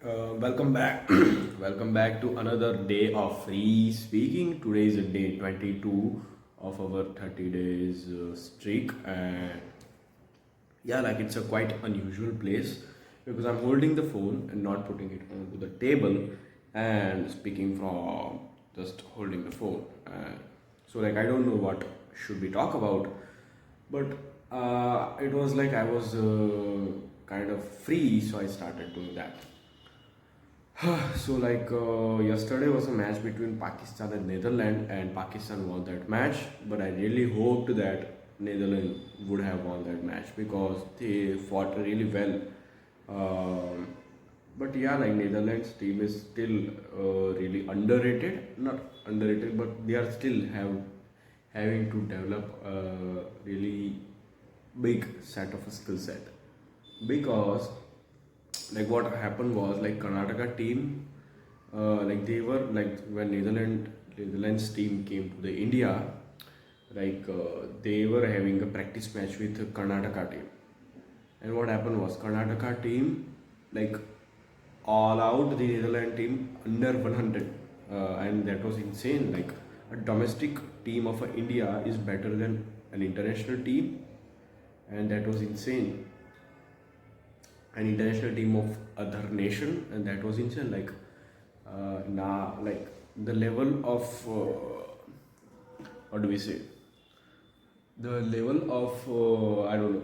Welcome back. Welcome back to another day of free speaking. Today is day 22 of our 30 days streak, and yeah, like it's a quite unusual place because I'm holding the phone and not putting it onto the table and speaking from just holding the phone. So like I don't know what should we talk about, but it was like I was kind of free, so I started doing that. So yesterday was a match between Pakistan and Netherlands, and Pakistan won that match. But I really hoped that Netherlands would have won that match because they fought really well. Um, but yeah, like Netherlands team is still really underrated. Not underrated, but they are still having to develop a really big set of a skill set because like what happened was like Karnataka team, like they were like when Netherlands team came to the India, they were having a practice match with Karnataka team, and what happened was Karnataka team like all out the Netherlands team under 100, and that was insane. Like a domestic team of India is better than an international team, and that was insane. An international team of other nation, and that was insane. Now like the level of what do we say, the level of I don't know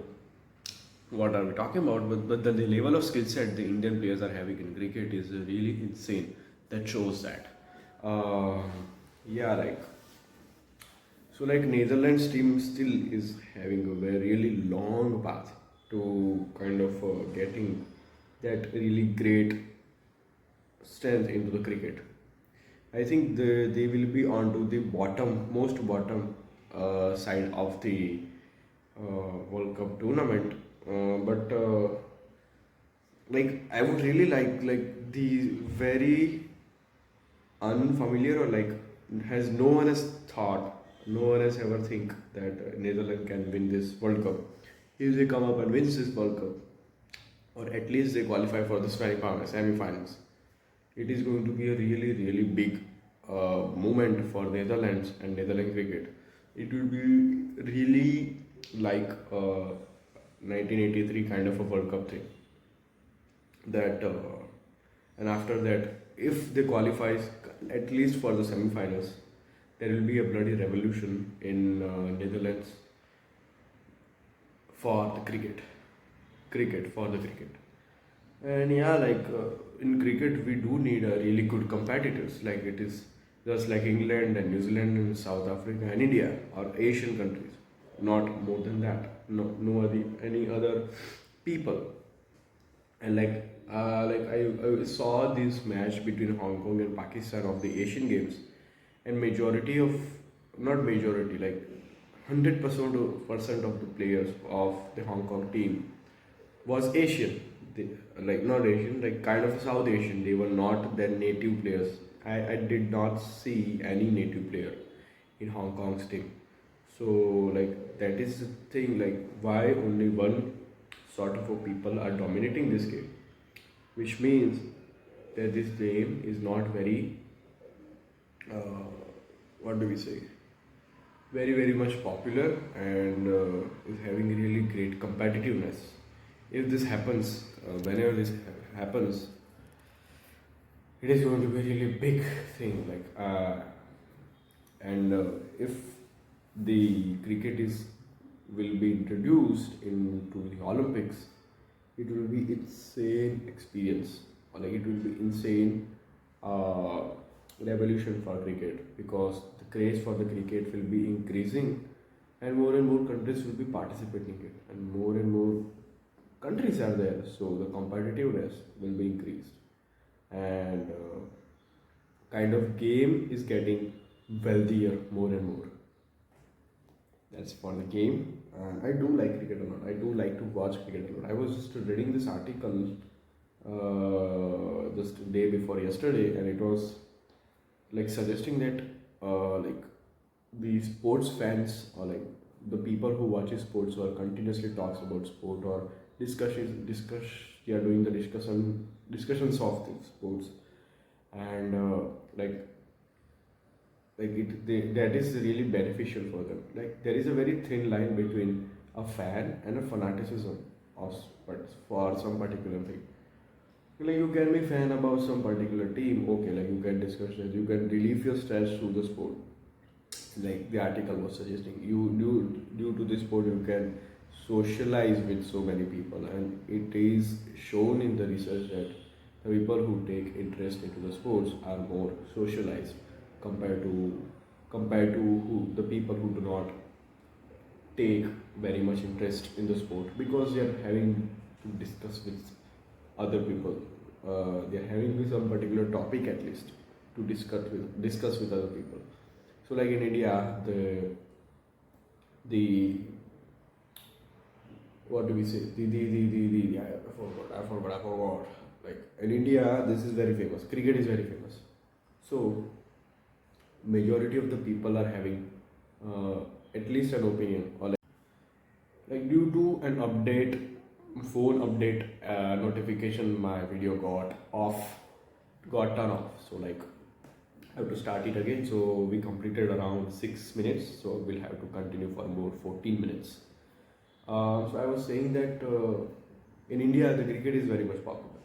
what are we talking about, but the level of skill set the Indian players are having in cricket is really insane. That shows that uh, yeah, like so like Netherlands team still is having a very really long path to kind of getting that really great strength into the cricket. I think they will be on to the most bottom side of the World Cup tournament. But like I would really like the very unfamiliar, or like has no one has thought, no one has ever think that Netherlands can win this World Cup. If they come up and wins this World Cup, or at least they qualify for the semi-finals, it is going to be a really really big moment for Netherlands and Netherlands cricket. It will be really like 1983 kind of a World Cup thing. That and after that, if they qualifies at least for the semi-finals, there will be a bloody revolution in Netherlands for the cricket for the cricket. And yeah, in cricket, we do need a really good competitors. Like it is just like England and New Zealand and South Africa and India or Asian countries. Not more than that. No any other people. And I saw this match between Hong Kong and Pakistan of the Asian Games, and majority of not majority like 100% of the players of the Hong Kong team was Asian. They, like not Asian, like kind of South Asian. They were not their native players. I did not see any native player in Hong Kong's team. So like that is the thing. Like why only one sort of a people are dominating this game, which means that this game is not very what do we say, very much popular, and is having really great competitiveness. If this happens, whenever this happens, it is going to be a really big thing. And if the cricket is will be introduced into the Olympics, it will be insane experience, or like it will be insane uh, revolution for cricket, because the craze for the cricket will be increasing, and more countries will be participating in it, and more countries are there, so the competitiveness will be increased, and kind of game is getting wealthier more and more. That's for the game. And I do like cricket a lot. I do like to watch cricket a lot. I was just reading this article just day before yesterday, and it was like suggesting that like the sports fans, or like the people who watches sports or continuously talks about sport or discuss, yeah, doing the discussion discussions of the sports, and that is really beneficial for them. Like there is a very thin line between a fan and a fanaticism of for some particular thing. Like you can be fan about some particular team, okay, like you can discuss it, you can relieve your stress through the sport. Like the article was suggesting, due to this sport you can socialize with so many people, and it is shown in the research that the people who take interest into the sports are more socialized compared to the people who do not take very much interest in the sport, because they are having to discuss with other people. They are having some particular topic at least to discuss with other people. So like in India, the what do we say? The I forgot. Like in India, this is very famous. Cricket is very famous. So majority of the people are having at least an opinion, or like due to an update, phone update notification, my video got turned off. So like I have to start it again. So we completed around 6 minutes. So we'll have to continue for more 14 minutes. So I was saying that in India the cricket is very much popular.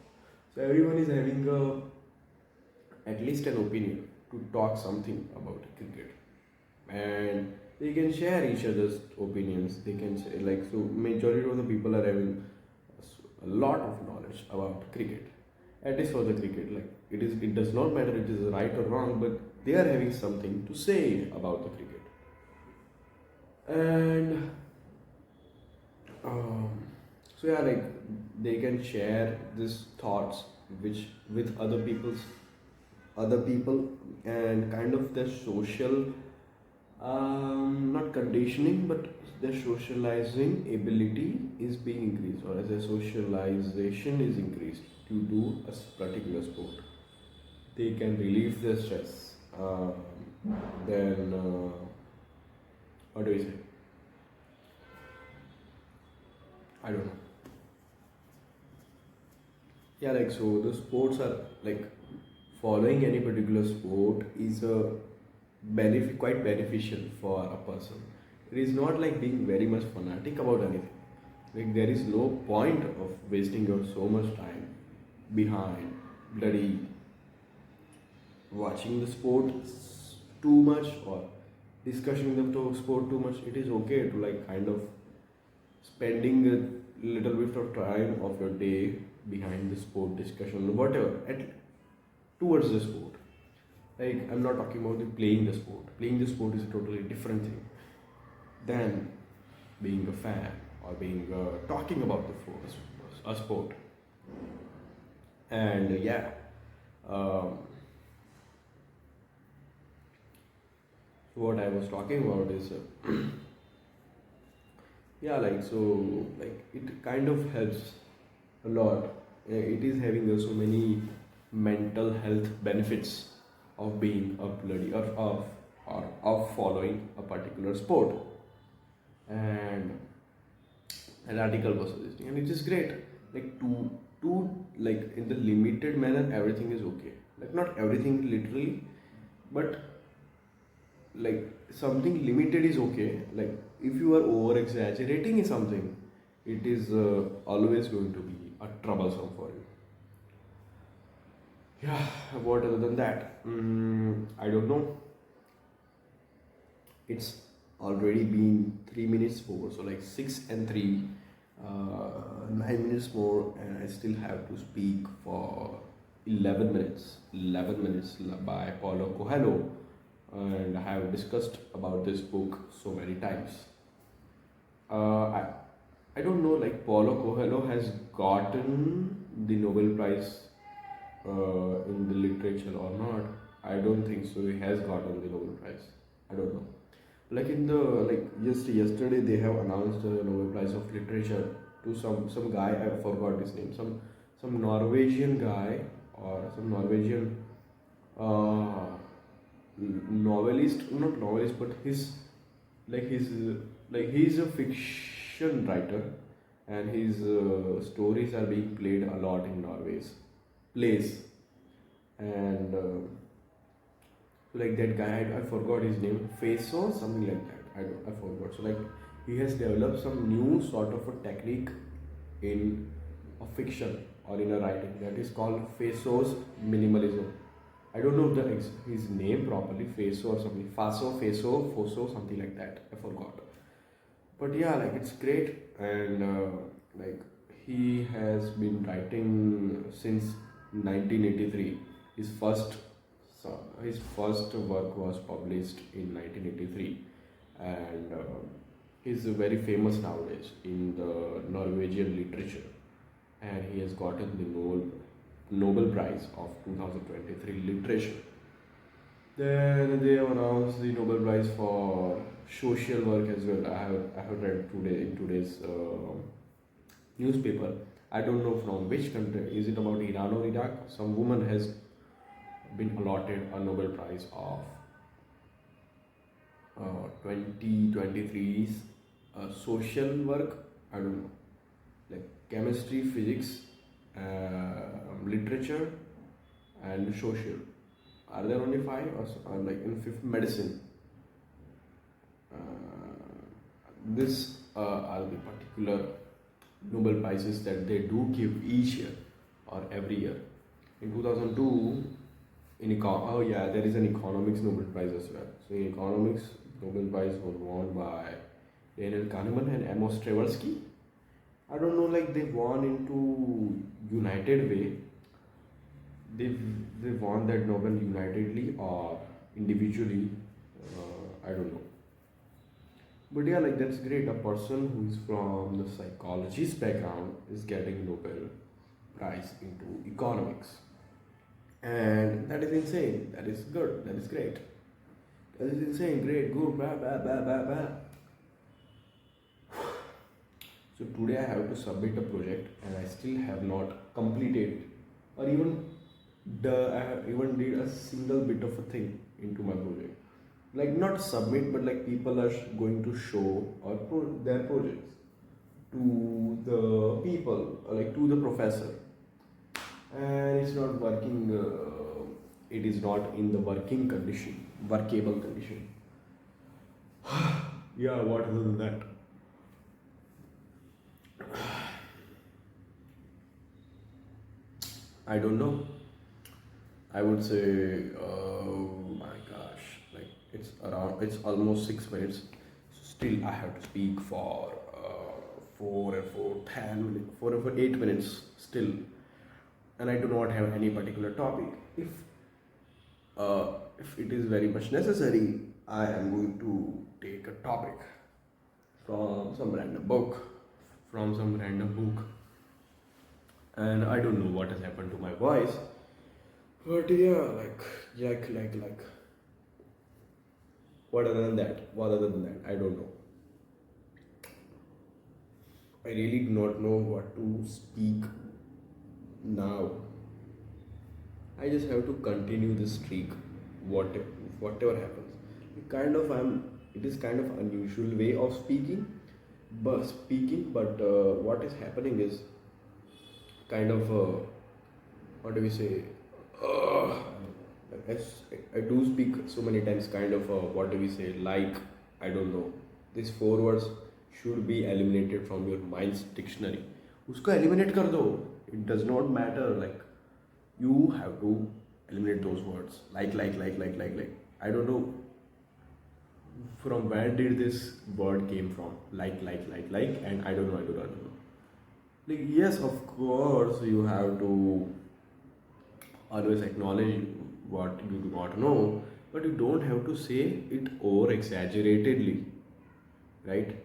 So everyone is having at least an opinion to talk something about cricket, and they can share each other's opinions. They can say like, so majority of the people are having a lot of knowledge about cricket. At least for the cricket, like it does not matter it is right or wrong, but they are having something to say about the cricket. And um, so yeah, like they can share these thoughts which with other people, and kind of their social not conditioning, but their socializing ability is being increased, or as a socialization is increased due to a particular sport. They can relieve their stress. Then what do we say? I don't know. Yeah, like so the sports are like, following any particular sport is a quite beneficial for a person. It is not like being very much fanatic about anything. Like there is no point of wasting your so much time behind bloody watching the sport too much, or discussing the sport too much. It is okay to like kind of spending a little bit of time of your day behind the sport discussion, whatever, towards the sport. Like I'm not talking about playing the sport. Playing the sport is a totally different thing than being a fan, or being talking about a sport. And yeah, um, what I was talking about is yeah, like so, like it kind of helps a lot. It is having so many mental health benefits of being a bloody or of following a particular sport. And an article was suggesting, and it is great. Like to like in the limited manner, everything is okay. Like not everything literally, but like something limited is okay. Like if you are over exaggerating in something, it is always going to be a troublesome for you. Yeah, what other than that? I don't know. It's already been 3 minutes over, so like 6 and 3, 9 minutes more, and I still have to speak for 11 minutes. 11 minutes by Paulo Coelho, and I have discussed about this book so many times. Uh, I, I don't know, like Paulo Coelho has gotten the Nobel Prize in the literature or not. I don't think so. He has gotten the Nobel Prize. I don't know. Like in the like just yesterday they have announced the Nobel Prize of Literature to some guy. I forgot his name. Some Norwegian guy, or some Norwegian uh, novelist, not novelist, but his like he's a fiction writer, and his stories are being played a lot in Norway. place. And like that guy, I forgot his name, Faso, something like that. I forgot. So like he has developed some new sort of a technique in a fiction or in a writing that is called Faso's minimalism. I don't know his name properly, Faso or something, Faso, Faso, Foso, something like that. I forgot. But yeah, like it's great, and like he has been writing since 1983. His first his first work was published in 1983, and he's very famous nowadays in the Norwegian literature, and he has gotten the Nobel Prize of 2023 literature. Then they have announced the Nobel Prize for social work as well. I have read today in today's newspaper. I don't know from which country. Is it about Iran or Iraq? Some woman has been allotted a Nobel Prize of 2023's social work. I don't know, like chemistry, physics, literature, and social. Are there only five, or like in fifth medicine? This are the particular Nobel prizes that they do give each year or every year. In 2002, oh yeah, there is an economics Nobel Prize as well. So in economics, Nobel Prize was won by Daniel Kahneman and Amos Tversky. I don't know, like they won into United Way. They won that Nobel unitedly or individually. I don't know. But yeah, like that's great. A person who is from the psychologist background is getting Nobel Prize into economics. And that is insane. That is good. That is great. That is insane. Great. Good. Blah, blah, blah, blah, blah. So today I have to submit a project and I still have not completed it, or even I have even did a single bit of a thing into my project. Like not submit, but like people are going to show or their projects to the people, or like to the professor, and it's not working. It is not in the workable condition. Yeah, what other than that? I don't know. I would say, oh my gosh, like it's almost 6 minutes. So still, I have to speak for 10 minutes, 8 minutes still, and I do not have any particular topic. If it is very much necessary, I am going to take a topic from some random book, and I don't know what has happened to my voice, but yeah, like, what other than that? I don't know. I really do not know what to speak now. I just have to continue this streak, whatever happens. It is kind of unusual way of speaking, but what is happening is kind of what do we say? Uh, I do speak so many times. Kind of what do we say? Like, I don't know. These four words should be eliminated from your mind's dictionary. उसको eliminate कर दो. It does not matter. Like, you have to eliminate those words. Like. I don't know from where did this word came from. Like, and I don't know. Like, yes, of course, you have to always acknowledge what you do not know, but you don't have to say it over exaggeratedly, right?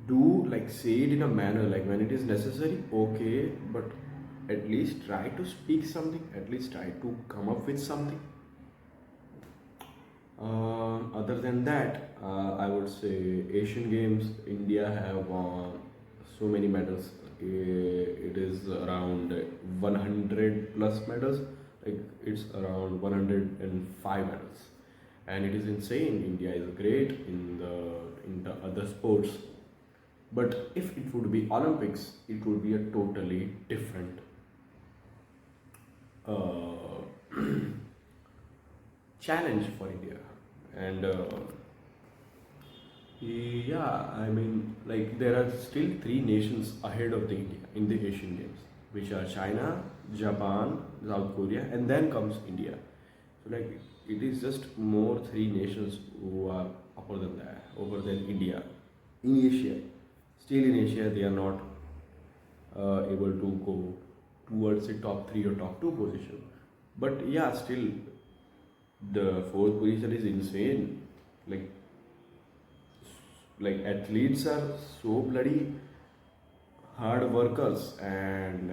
Do like say it in a manner like when it is necessary, okay, but at least try to speak something, at least try to come up with something. Other than that, I would say Asian Games, India have won so many medals. It is around 100 plus medals. Like it's around 105 medals, and it is insane. India is great in the other sports, but if it would be Olympics, it would be a totally different uh, challenge for India. And yeah, I mean, like there are still three nations ahead of the India in the Asian Games, which are China, Japan, South Korea, and then comes India. So like it is just more three nations who are upper than that, over than India in Asia. Still in Asia, they are not able to go towards the top three or top two position. But yeah, still the fourth position is insane. Like athletes are so bloody hard workers, and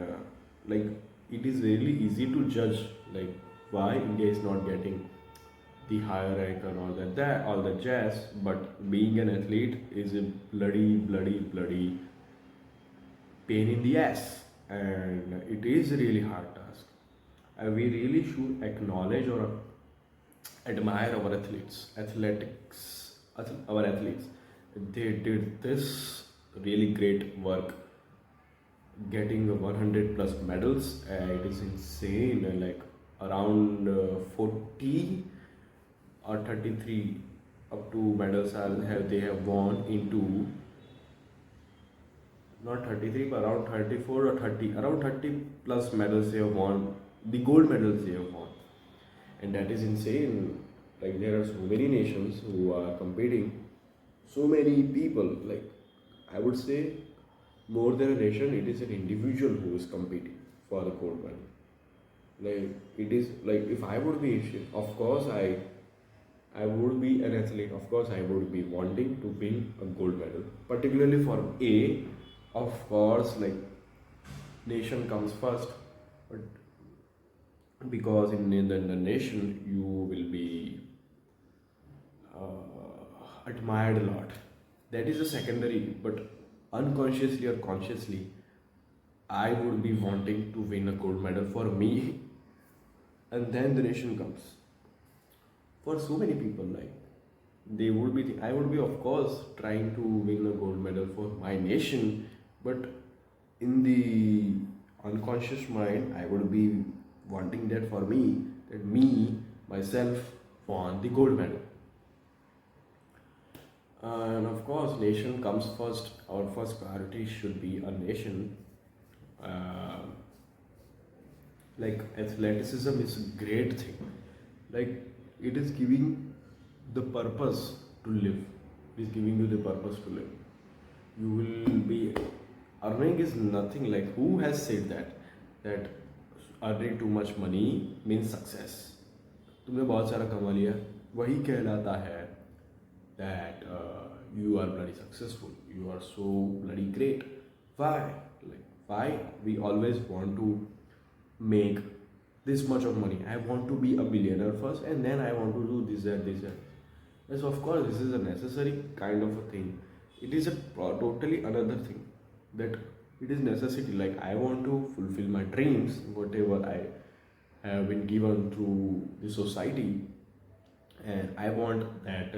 like it is really easy to judge like why India is not getting the higher rank and all that jazz. But being an athlete is a bloody pain in the ass, and it is a really hard task. And we really should acknowledge or admire our our athletes. They did this really great work, getting 100 plus medals. It is insane. Like around 40 or 33 up to medals they have won into, not 33 but around 34 or 30, around 30 plus medals they have won, the gold medals they have won. And that is insane. Like there are so many nations who are competing, so many people. Like I would say more than a nation, it is an individual who is competing for the gold medal. Like it is like if I would be Asian, of course I would be an athlete. Of course, I would be wanting to win a gold medal, particularly for A. Of course, like nation comes first, but because in the nation you will be admired a lot. That is a secondary, but unconsciously or consciously, I would be wanting to win a gold medal for me, and then the nation comes. For so many people, like they would be, I would be, of course, trying to win a gold medal for my nation, but in the unconscious mind, I would be wanting that for me, that me myself won the gold medal. And of course, nation comes first. Our first priority should be a nation. Uh, like athleticism is a great thing. Like it is giving the purpose to live. It is giving you the purpose to live. You will be earning is nothing. Like who has said that earning too much money means success? तुमने बहुत सारा कमा लिया, वही कहलाता है that you are bloody successful, you are so bloody great. Why? Like why we always want to make this much of money? I want to be a billionaire first, and then I want to do this and this and yes, of course, this is a necessary kind of a thing. It is a totally another thing, that it is necessity. Like I want to fulfill my dreams, whatever I have been given through the society, and I want that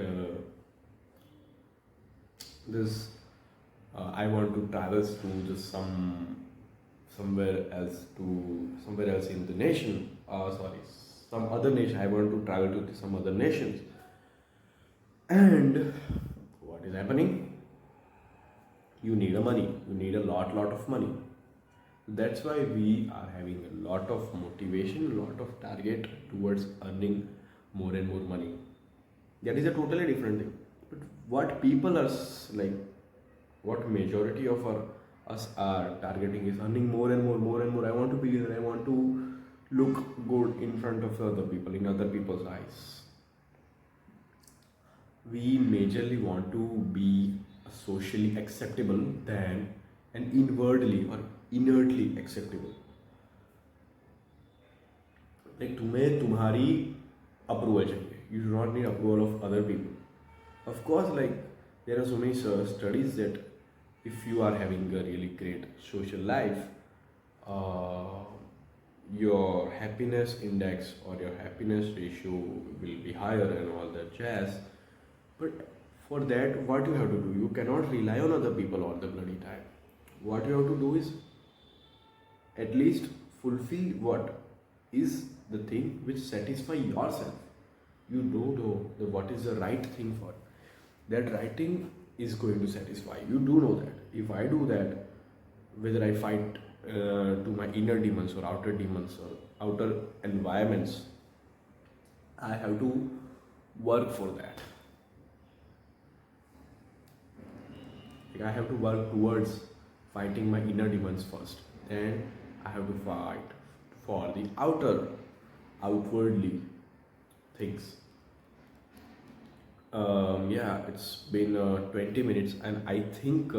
I want to travel to just somewhere else in the nation. Sorry, some other nation. I want to travel to some other nations. And what is happening? You need a money. You need a lot of money. That's why we are having a lot of motivation, a lot of target towards earning more and more money. That is a totally different thing. But what people are like, what majority of us are targeting is earning more and more. I want to be there. I want to look good in front of other people, in other people's eyes. We majorly want to be socially acceptable than and inwardly or inertly acceptable. Like तुम्हें तुम्हारी approval चाहिए. You do not need approval of other people. Of course, like there are so many studies that if you are having a really great social life, your happiness index or your happiness ratio will be higher and all that jazz. But for that, what you have to do? You cannot rely on other people all the bloody time. What you have to do is at least fulfill what? is the thing which satisfy yourself. You don't know what is the right thing for that. Right thing is going to satisfy you. Do know that if I do that, whether I fight to my inner demons or outer demons or outer environments, I have to work for that. Like I have to work towards fighting my inner demons first. Then I have to fight for the outwardly things. Yeah, it's been 20 minutes, and I think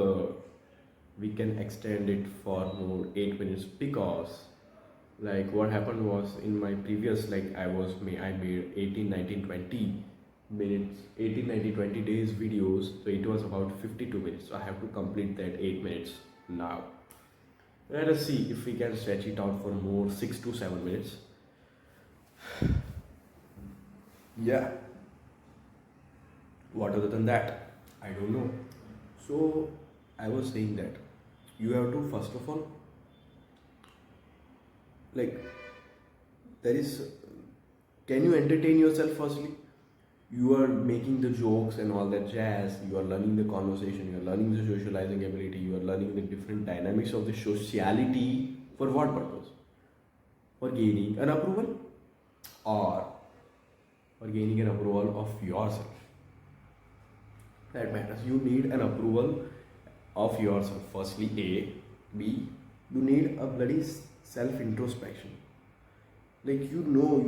we can extend it for more 8 minutes because, like, what happened was in my previous, like, I made 18, 19, 20 minutes, 18, 19, 20 days videos, so it was about 52 minutes. So I have to complete that 8 minutes now. Let us see if we can stretch it out for more 6 to 7 minutes. Yeah. What other than that? I don't know. So I was saying that you have to first of all, like, there is, can you entertain yourself firstly? You are making the jokes and all that jazz, you are learning the conversation, you are learning the socializing ability, you are learning the different dynamics of the sociality. For what purpose? For gaining an approval, or for gaining an approval of yourself. That matters. You need an approval of yourself. Firstly, A. B. You need a bloody self introspection. Like, you do know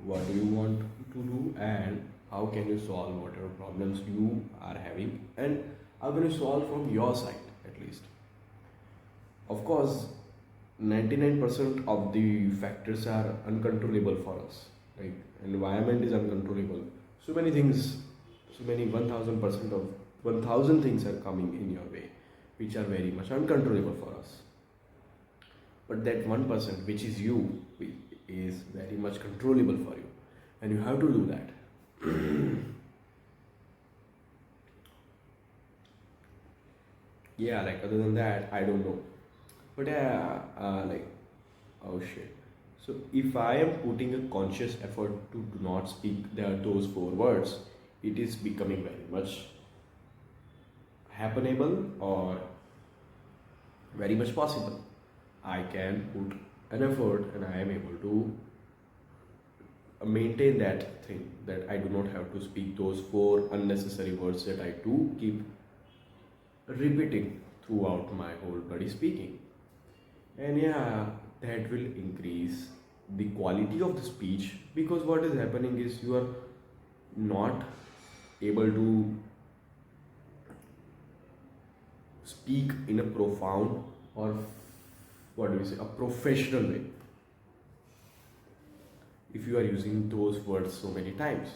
what do you want to do and how can you solve whatever problems you are having, and how can you solve from your side at least. Of course, 99% of the factors are uncontrollable for us. Like, environment is uncontrollable. So many things, so many 1000% of 1000 things are coming in your way, which are very much uncontrollable for us. But that 1%, which is you, is very much controllable for you, and you have to do that. Yeah, like, other than that, I don't know. But yeah, like, oh shit. So if I am putting a conscious effort to do not speak those four words, it is becoming very much happenable or very much possible. I can put an effort and I am able to maintain that thing, that I do not have to speak those four unnecessary words that I do keep repeating throughout my whole bloody speaking. And yeah, that will increase the quality of the speech, because what is happening is you are not able to speak in a profound, or what do we say, a professional way, if you are using those words so many times.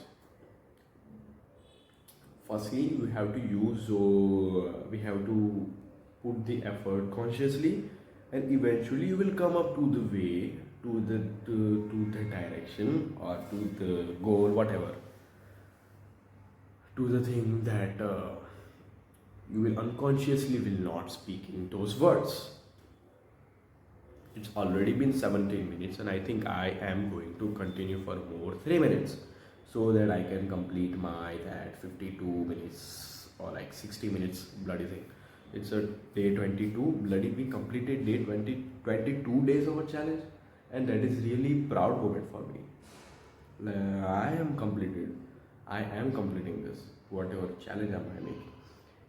Firstly, we have to put the effort consciously, and eventually you will come up to the way, to the direction, or to the goal, whatever, to the thing that you will unconsciously will not speak in those words. It's already been 17 minutes, and I think I am going to continue for more 3 minutes, so that I can complete my that 52 minutes or like 60 minutes bloody thing. It's a day 22 bloody, we completed day 20, 22 days of a challenge, and that is really proud moment for me. I am completing this whatever challenge I'm making.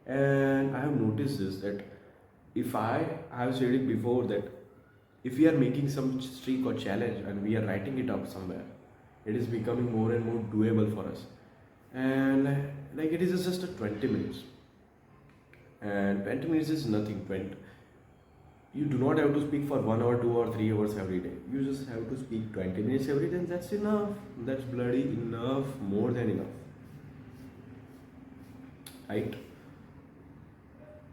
And I have noticed this, that if I have said it before, that if we are making some streak or challenge and we are writing it up somewhere, it is becoming more and more doable for us. And like, it is just a 20 minutes, and 20 minutes is nothing. You do not have to speak for 1 hour, 2 or 3 hours every day. You just have to speak 20 minutes every day, and that's enough. That's bloody enough, more than enough, right?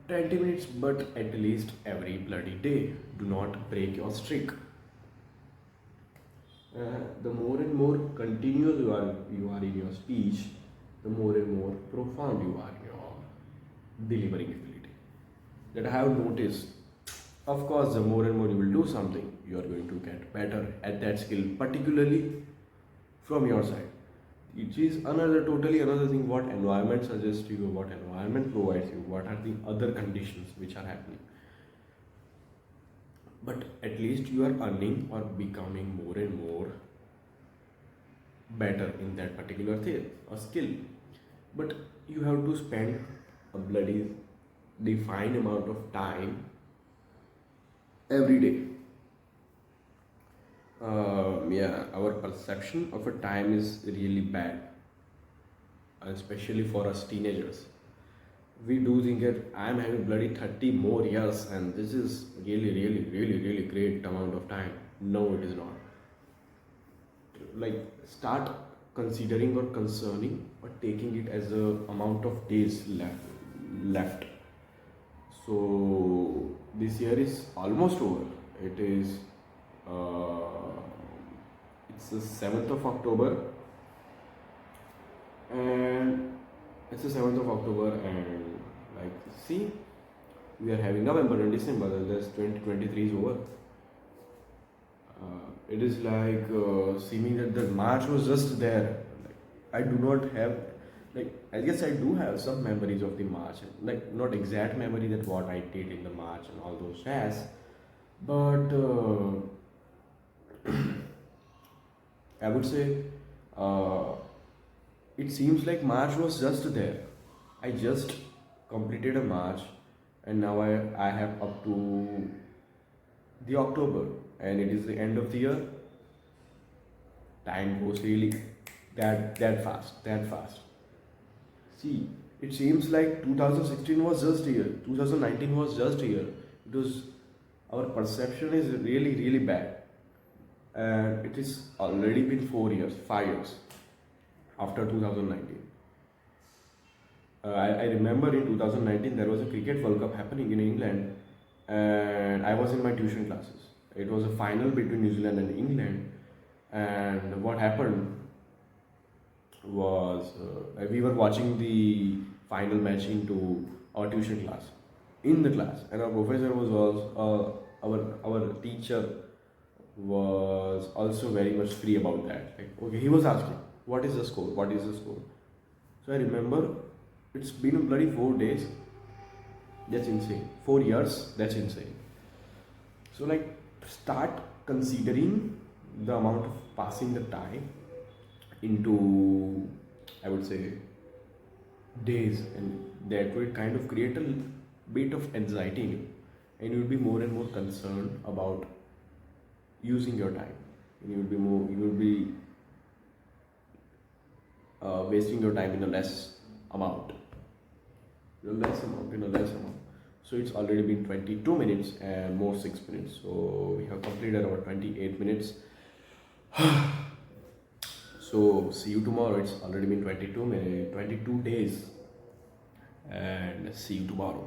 20 minutes, but at least every bloody day. Do not break your streak. The more and more continuous you are in your speech, the more and more profound you are in your delivering ability. That I have noticed. Of course, the more and more you will do something, you are going to get better at that skill, particularly from your side. It is another totally another thing what environment suggests you, what environment provides you, what are the other conditions which are happening. But at least you are earning or becoming more and more better in that particular thing or skill. But you have to spend a bloody defined amount of time every day. Yeah, our perception of a time is really bad, especially for us teenagers. We do think that I'm having bloody 30 more years and this is really, really, really, really great amount of time. No, it is not. Like, start considering or concerning or taking it as a amount of days left. So this year is almost over. It is it's the 7th of October, and it's the 7th of October, and like, see, we are having November and December, and this 2023 is over. It is like seeming that the March was just there. Like, I do not have, like, I guess I do have some memories of the March, like not exact memory that what I did in the March and all those jazz, but I would say uh, it seems like March was just there. I just completed a March, and now I have up to the October, and it is the end of the year. Time goes really that fast. See, it seems like 2016 was just a year, 2019 was just a year. It was, our perception is really, really bad, and it is already been 4 years, 5 years after 2019. I remember in 2019 there was a cricket World Cup happening in England, and I was in my tuition classes. It was a final between New Zealand and England, and what happened was we were watching the final match into our tuition class, in the class, and our professor was also our teacher was also very much free about that. Like, okay, he was asking, "What is the score? What is the score?" So I remember it's been a bloody 4 days. That's insane. 4 years. That's insane. So, like, start considering the amount of passing the time into, I would say, days, and that will kind of create a bit of anxiety in you, and you will be more and more concerned about using your time, and you will be wasting your time in a less amount, in a less amount. So it's already been 22 minutes and more 6 minutes. So we have completed our 28 minutes. So see you tomorrow. It's already been 22 minutes, 22 days, and see you tomorrow.